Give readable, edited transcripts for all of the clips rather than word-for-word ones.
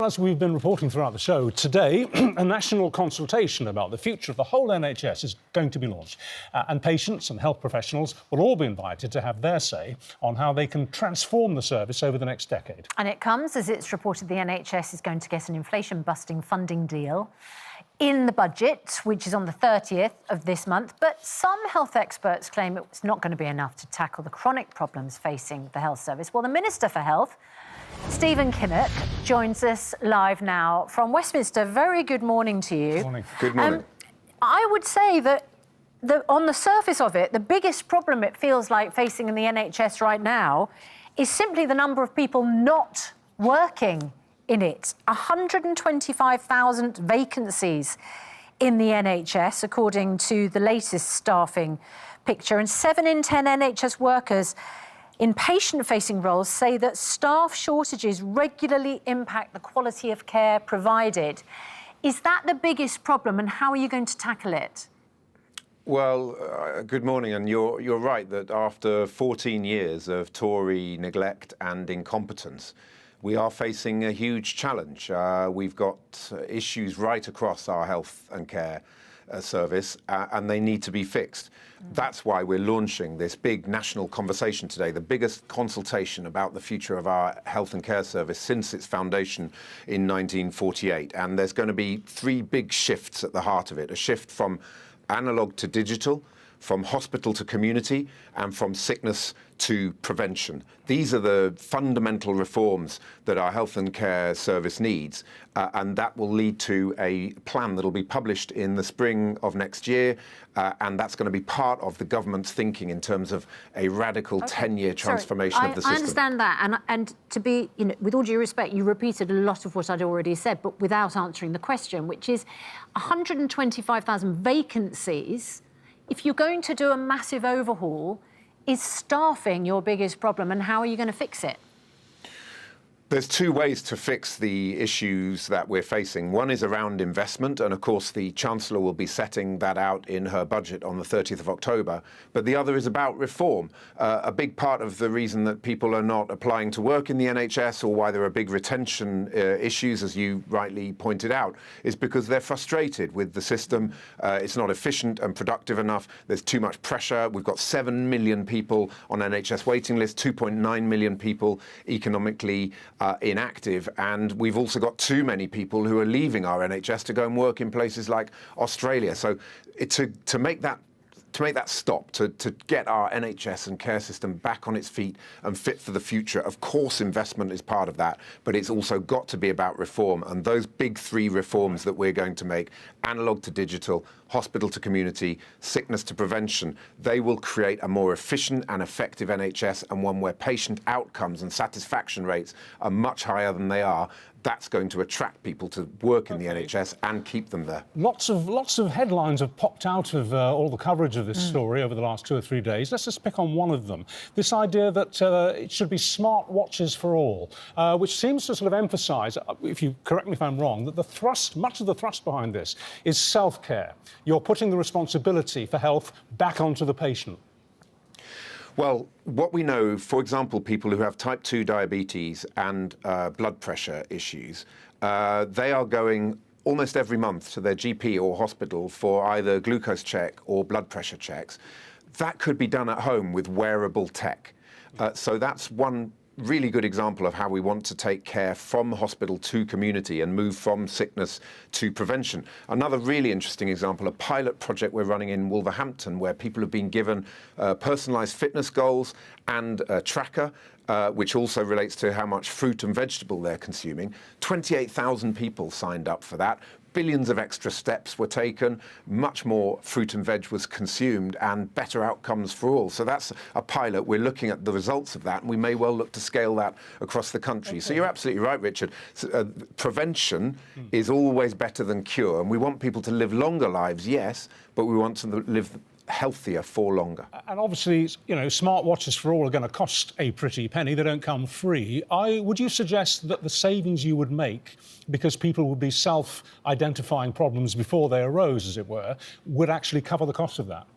As we've been reporting throughout the show, today a national consultation about the future of the whole NHS is going to be launched. And patients and health professionals will all be invited to have their say on how they can transform the service over the next decade. And it comes as it's reported the NHS is going to get an inflation-busting funding deal in the budget, which is on the 30th of this month. But some health experts claim it's not going to be enough to tackle the chronic problems facing the health service. Well, the Minister for Health, Stephen Kinnock, joins us live now from Westminster. Very good morning to you. Good morning. Good morning. I would say that on the surface of it, the biggest problem it feels like facing in the NHS right now is simply the number of people not working in it. 125,000 vacancies in the NHS, according to the latest staffing picture, and 7 in 10 NHS workers in patient-facing roles say that staff shortages regularly impact the quality of care provided. Is that the biggest problem, and how are you going to tackle it? Well, good morning, and you're right that after 14 years of Tory neglect and incompetence, we are facing a huge challenge. We've got issues right across our health and care service, and they need to be fixed. That's why we're launching this big national conversation today, the biggest consultation about the future of our health and care service since its foundation in 1948. And there's going to be 3 big shifts at the heart of it: a shift from analogue to digital, from hospital to community, and from sickness to prevention. These are the fundamental reforms that our health and care service needs, and that will lead to a plan that will be published in the spring of next year, and that's going to be part of the government's thinking in terms of a radical 10-year transformation of the system. I understand that, and to be, with all due respect, you repeated a lot of what I'd already said, but without answering the question, which is 125,000 vacancies. If you're going to do a massive overhaul, is staffing your biggest problem, and how are you going to fix it? There's 2 ways to fix the issues that we're facing. One is around investment, and of course the Chancellor will be setting that out in her budget on the 30th of October. But the other is about reform. A big part of the reason that people are not applying to work in the NHS, or why there are big retention issues, as you rightly pointed out, is because they're frustrated with the system. It's not efficient and productive enough. There's too much pressure. We've got 7 million people on NHS waiting list, 2.9 million people economically inactive, and we've also got too many people who are leaving our NHS to go and work in places like Australia. So to make that stop, to get our NHS and care system back on its feet and fit for the future, of course investment is part of that, but it's also got to be about reform. And those big 3 reforms that we're going to make, analogue to digital, hospital to community, sickness to prevention, they will create a more efficient and effective NHS, and one where patient outcomes and satisfaction rates are much higher than they are. That's going to attract people to work in the NHS and keep them there. Lots of headlines have popped out of all the coverage of this story over the last 2 or 3 days. Let's just pick on one of them. This idea that it should be smart watches for all, which seems to sort of emphasise, if you correct me if I'm wrong, that much of the thrust behind this is self-care. You're putting the responsibility for health back onto the patient. Well, what we know, for example, people who have type 2 diabetes and blood pressure issues, they are going almost every month to their GP or hospital for either glucose check or blood pressure checks. That could be done at home with wearable tech. So that's one really good example of how we want to take care from hospital to community and move from sickness to prevention. Another really interesting example, a pilot project we're running in Wolverhampton, where people have been given personalised fitness goals and a tracker, which also relates to how much fruit and vegetable they're consuming. 28,000 people signed up for that. Billions of extra steps were taken, much more fruit and veg was consumed, and better outcomes for all. So that's a pilot. We're looking at the results of that, and we may well look to scale that across the country. Okay. So you're absolutely right, Richard. Prevention is always better than cure, and we want people to live longer lives, yes, but we want to live healthier for longer. And obviously, smart watches for all are going to cost a pretty penny. They don't come free. Would you suggest that the savings you would make, because people would be self-identifying problems before they arose, as it were, would actually cover the cost of that?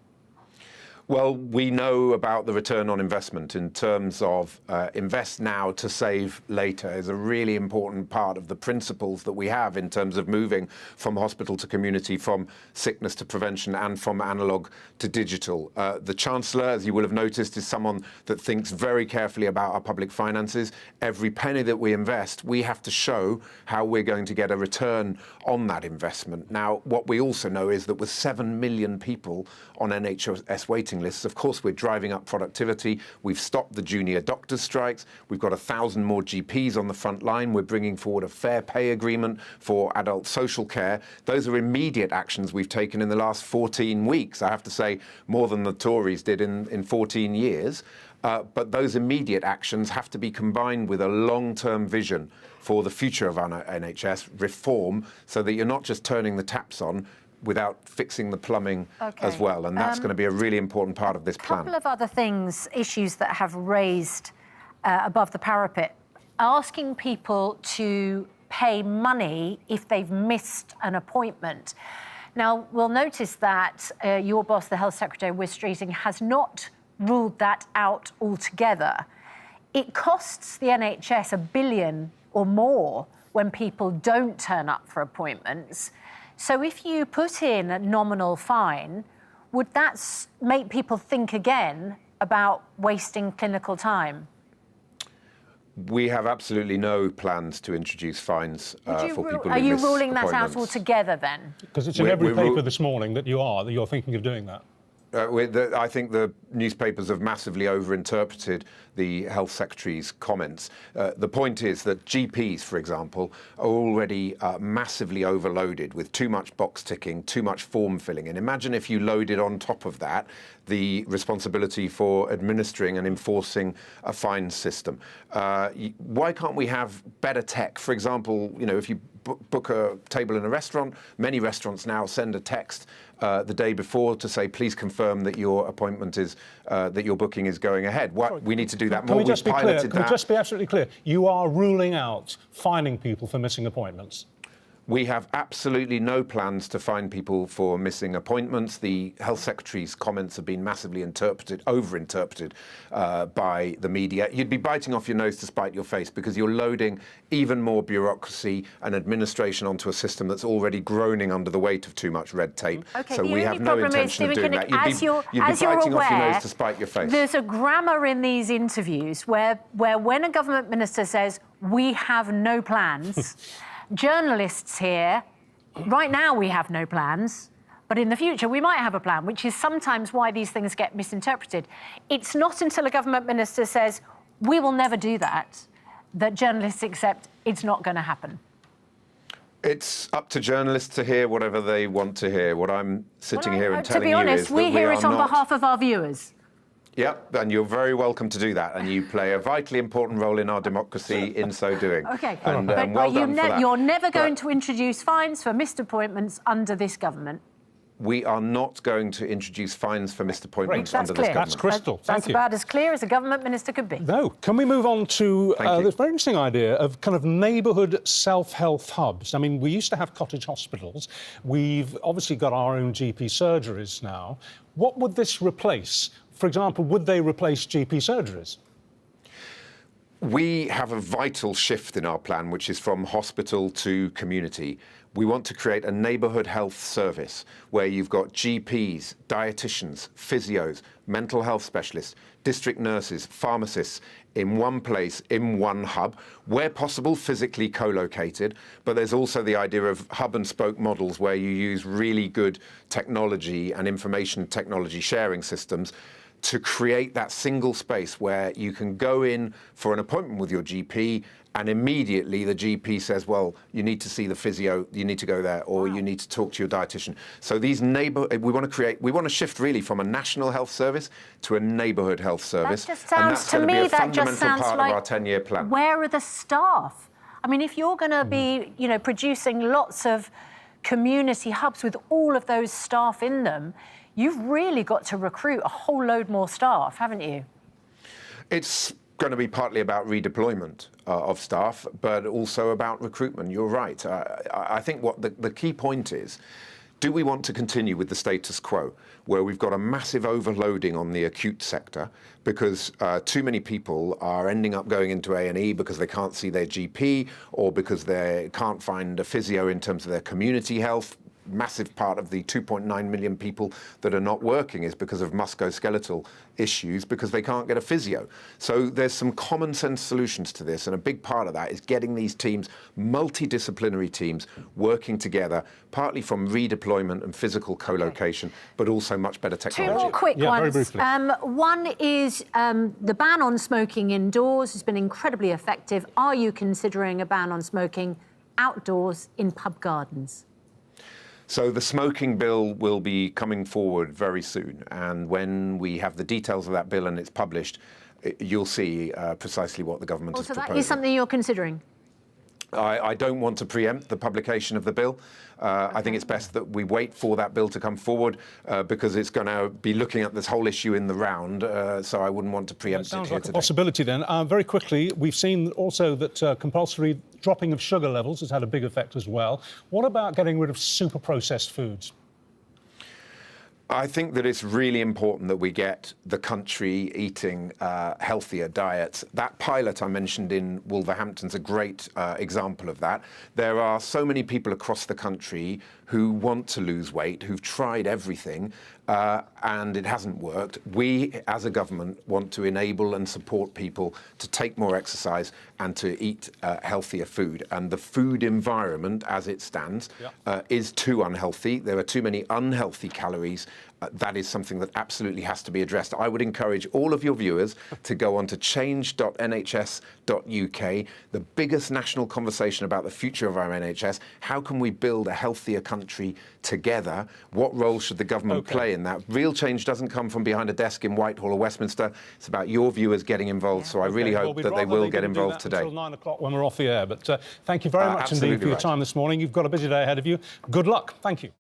Well, we know about the return on investment in terms of invest now to save later is a really important part of the principles that we have in terms of moving from hospital to community, from sickness to prevention, and from analogue to digital. The Chancellor, as you will have noticed, is someone that thinks very carefully about our public finances. Every penny that we invest, we have to show how we're going to get a return on that investment. Now, what we also know is that with 7 million people on NHS waiting lists, of course, we're driving up productivity. We've stopped the junior doctors' strikes. We've got 1,000 more GPs on the front line. We're bringing forward a fair pay agreement for adult social care. Those are immediate actions we've taken in the last 14 weeks. I have to say, more than the Tories did in 14 years. But those immediate actions have to be combined with a long-term vision for the future of our NHS reform, so that you're not just turning the taps on without fixing the plumbing as well. And that's going to be a really important part of this plan. A couple of other things, issues that have raised above the parapet. Asking people to pay money if they've missed an appointment. Now, we'll notice that your boss, the Health Secretary, Wes Streeting, has not ruled that out altogether. It costs the NHS £1 billion or more when people don't turn up for appointments. So if you put in a nominal fine, would that make people think again about wasting clinical time? We have absolutely no plans to introduce fines for people who miss appointments. Are you ruling that out altogether then? Because it's in every paper this morning that you're thinking of doing that. I think the newspapers have massively overinterpreted the Health Secretary's comments. The point is that GPs, for example, are already massively overloaded with too much box ticking, too much form filling. And imagine if you loaded on top of that the responsibility for administering and enforcing a fine system. Why can't we have better tech? For example, if you book a table in a restaurant, many restaurants now send a text the day before to say, please confirm that your appointment is, that your booking is going ahead. We need to do that more. Can we just be clear? Can we just be absolutely clear? You are ruling out fining people for missing appointments? We have absolutely no plans to fine people for missing appointments. The Health Secretary's comments have been massively overinterpreted by the media. You'd be biting off your nose to spite your face, because you're loading even more bureaucracy and administration onto a system that's already groaning under the weight of too much red tape. Okay, so we have no intention of doing that. You'd be biting off your nose to spite your face. There's a grammar in these interviews where when a government minister says, we have no plans, journalists here, right now we have no plans, but in the future we might have a plan, which is sometimes why these things get misinterpreted. It's not until a government minister says, we will never do that, that journalists accept it's not going to happen. It's up to journalists to hear whatever they want to hear. What I'm sitting here and telling you is that to be honest, we hear it on behalf of our viewers. Yep, and you're very welcome to do that, and you play a vitally important role in our democracy in so doing. OK, and, but well done for that. You're never going to introduce fines for missed appointments under this government? We are not going to introduce fines for missed appointments under this government. That's crystal. That's about as clear as a government minister could be. No. Can we move on to this very interesting idea of kind of neighbourhood self-health hubs? I mean, we used to have cottage hospitals. We've obviously got our own GP surgeries now. What would this replace? For example, would they replace GP surgeries? We have a vital shift in our plan, which is from hospital to community. We want to create a neighbourhood health service where you've got GPs, dietitians, physios, mental health specialists, district nurses, pharmacists in one place, in one hub, where possible physically co-located, but there's also the idea of hub and spoke models where you use really good technology and information technology sharing systems to create that single space where you can go in for an appointment with your GP and immediately the GP says, well, you need to see the physio, you need to go there, or you need to talk to your dietitian. So these we want to shift really from a national health service to a neighbourhood health service. That just sounds, to me, that just sounds part like, of our 10-year plan. Where are the staff? I mean, if you're going to be, producing lots of community hubs with all of those staff in them, you've really got to recruit a whole load more staff, haven't you? It's going to be partly about redeployment of staff, but also about recruitment. You're right. I think what the key point is, Do we want to continue with the status quo, where we've got a massive overloading on the acute sector because too many people are ending up going into A&E because they can't see their GP or because they can't find a physio in terms of their community health? Massive part of the 2.9 million people that are not working is because of musculoskeletal issues, because they can't get a physio. So there's some common sense solutions to this, and a big part of that is getting these teams, multidisciplinary teams, working together, partly from redeployment and physical co-location, but also much better technology. Two more quick ones. Very briefly. One is the ban on smoking indoors has been incredibly effective. Are you considering a ban on smoking outdoors in pub gardens? So the smoking bill will be coming forward very soon, and when we have the details of that bill and it's published, you'll see precisely what the government is proposing. So that is something you're considering? I don't want to preempt the publication of the bill. I think it's best that we wait for that bill to come forward because it's going to be looking at this whole issue in the round, so I wouldn't want to preempt it here like today. a possibility then. Very quickly, we've seen also that compulsory dropping of sugar levels has had a big effect as well. What about getting rid of super processed foods? I think that it's really important that we get the country eating healthier diets. That pilot I mentioned in Wolverhampton's a great example of that. There are so many people across the country who want to lose weight, who've tried everything, and it hasn't worked. We, as a government, want to enable and support people to take more exercise and to eat healthier food. And the food environment, as it stands, is too unhealthy. There are too many unhealthy calories. That is something that absolutely has to be addressed. I would encourage all of your viewers to go on to change.nhs.uk, the biggest national conversation about the future of our NHS. How can we build a healthier country together? What role should the government play in that? Real change doesn't come from behind a desk in Whitehall or Westminster. It's about your viewers getting involved. So I really hope that they will get involved today. Until 9 o'clock when we're off the air. But thank you very much indeed for your time this morning. You've got a busy day ahead of you. Good luck. Thank you.